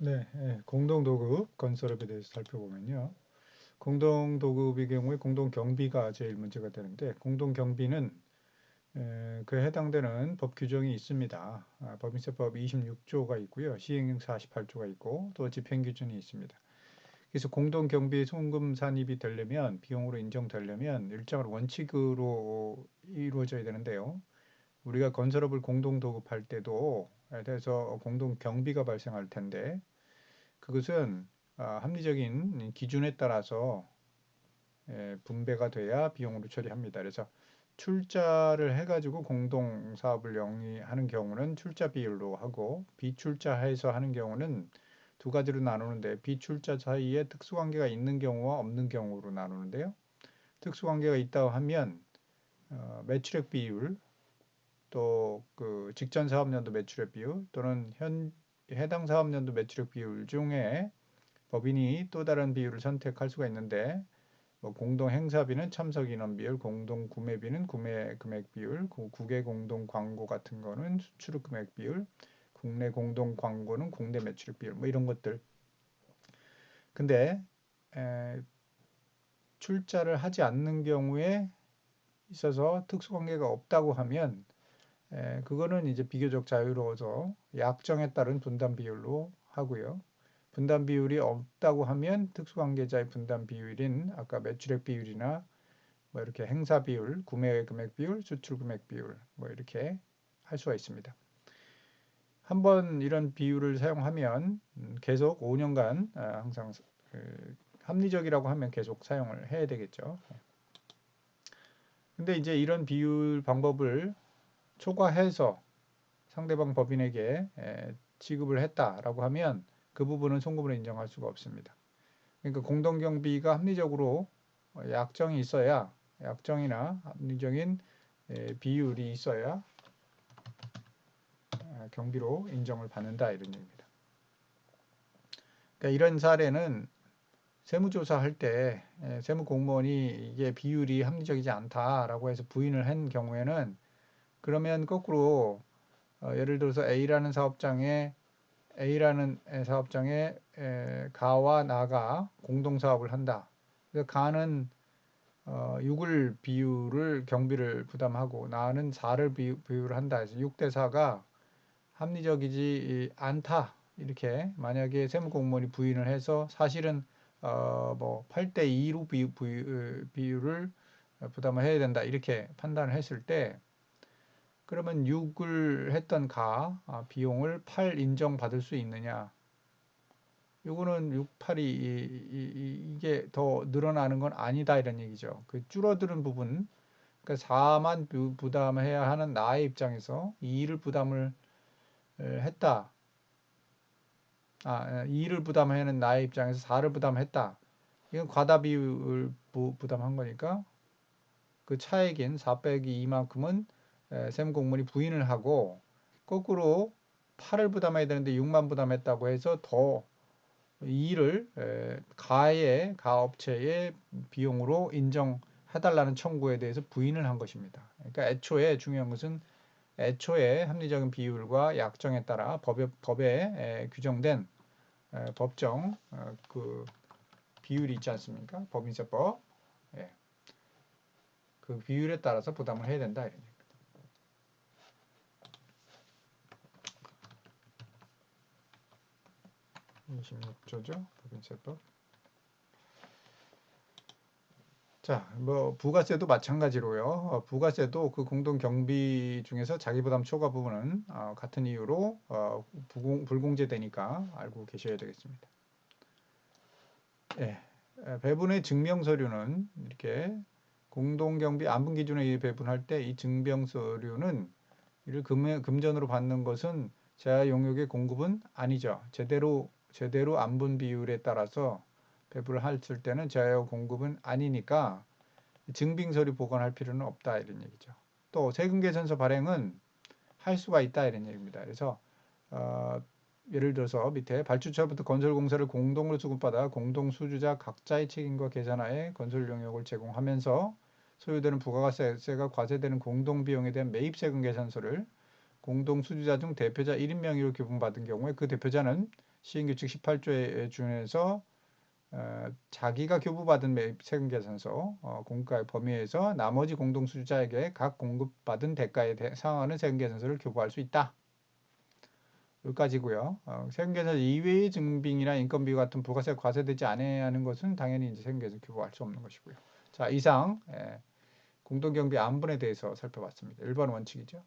네, 공동도급 건설업에 대해서 살펴보면요. 공동도급의 경우에 공동경비가 제일 문제가 되는데, 공동경비는 그에 해당되는 법 규정이 있습니다. 법인세법 26조가 있고요. 시행령 48조가 있고, 또 집행기준이 있습니다. 그래서 공동경비 송금 산입이 되려면, 비용으로 인정되려면 일정한 원칙으로 이루어져야 되는데요. 우리가 건설업을 공동도급할 때도 대해서 공동경비가 발생할 텐데, 그것은 합리적인 기준에 따라서 분배가 돼야 비용으로 처리합니다. 그래서 출자를 해가지고 공동 사업을 영위하는 경우는 출자 비율로 하고, 비출자해서 하는 경우는 두 가지로 나누는데, 비출자 사이에 특수관계가 있는 경우와 없는 경우로 나누는데요. 특수관계가 있다고 하면 매출액 비율, 또 그 직전 사업연도 매출액 비율, 또는 해당 사업연도 매출액 비율 중에 법인이 또 다른 비율을 선택할 수가 있는데, 뭐 공동 행사비는 참석 인원 비율, 공동 구매비는 구매 금액 비율, 국외 공동 광고 같은 거는 수출 금액 비율, 국내 공동 광고는 국내 매출액 비율, 뭐 이런 것들. 근데 출자를 하지 않는 경우에 있어서 특수관계가 없다고 하면 그거는 이제 비교적 자유로워서 약정에 따른 분담 비율로 하고요. 분담 비율이 없다고 하면 특수관계자의 분담 비율인 아까 매출액 비율이나 뭐 이렇게 행사 비율, 구매 금액 비율, 수출 금액 비율 뭐 이렇게 할 수가 있습니다. 한번 이런 비율을 사용하면 계속 5년간 항상 합리적이라고 하면 계속 사용을 해야 되겠죠. 근데 이제 이런 비율 방법을 초과해서 상대방 법인에게 지급을 했다라고 하면 그 부분은 송금으로 인정할 수가 없습니다. 그러니까 공동경비가 합리적으로 약정이 있어야, 약정이나 합리적인 비율이 있어야 경비로 인정을 받는다 이런 얘기입니다. 그러니까 이런 사례는 세무조사 할 때 세무공무원이 이게 비율이 합리적이지 않다라고 해서 부인을 한 경우에는, 그러면 거꾸로 예를 들어서 A라는 사업장에 가와 나가 공동사업을 한다. 그래서 가는 6을 비율을 경비를 부담하고 나는 4를 비율을 한다 해서 6대 4가 합리적이지 않다. 이렇게 만약에 세무공무원이 부인을 해서 사실은 뭐 8대 2로 비율을 부담을 해야 된다. 이렇게 판단을 했을 때, 그러면 6을 했던 비용을 8 인정받을 수 있느냐? 요거는 6, 8이 이게 더 늘어나는 건 아니다 이런 얘기죠. 그 줄어드는 부분, 그러니까 4만 부담해야 하는 나의 입장에서 2를 부담을 했다. 2를 부담해야 하는 나의 입장에서 4를 부담했다. 이건 과다 비율을 부담한 거니까 그 차액인 4 빼기 2만큼은 세무공무원이 부인을 하고, 거꾸로 8을 부담해야 되는데 6만 부담했다고 해서 더 2를 가업체의 비용으로 인정해달라는 청구에 대해서 부인을 한 것입니다. 그러니까 애초에 중요한 것은 애초에 합리적인 비율과 약정에 따라 법에 규정된 법정 그 비율이 있지 않습니까? 법인세법. 예. 그 비율에 따라서 부담을 해야 된다 이런 얘기입니다. 26조죠. 법인세법. 자, 뭐 부가세도 마찬가지로요. 부가세도 그 공동 경비 중에서 자기 부담 초과 부분은 같은 이유로 불공제되니까 알고 계셔야 되겠습니다. 예. 배분의 증명 서류는 이렇게 공동 경비 안분 기준에 의해 배분할 때 이 증명 서류는 이를 금전으로 받는 것은 재화 용역의 공급은 아니죠. 제대로 안분 비율에 따라서 배분을 했을 때는 재화 공급은 아니니까 증빙 서류 보관할 필요는 없다 이런 얘기죠. 또 세금 계산서 발행은 할 수가 있다 이런 얘기입니다. 그래서 예를 들어서 밑에 발주처부터 건설공사를 공동으로 수급받아 공동수주자 각자의 책임과 계산하에 건설 용역을 제공하면서 소요되는 부가세가 과세되는 공동비용에 대한 매입세금 계산서를 공동수주자 중 대표자 1인 명의로 교분받은 경우에 그 대표자는 시행규칙 18조에 준해서 자기가 교부받은 세금계산서 공과의 범위에서 나머지 공동소유자에게 각 공급받은 대가에 상하는 세금계산서를 교부할 수 있다. 여기까지고요. 세금계산서 이외의 증빙이나 인건비 같은 부가세가 과세되지 않아야 하는 것은 당연히 이제 세금계산서 교부할 수 없는 것이고요. 자, 이상 공동경비 안분에 대해서 살펴봤습니다. 1번 원칙이죠.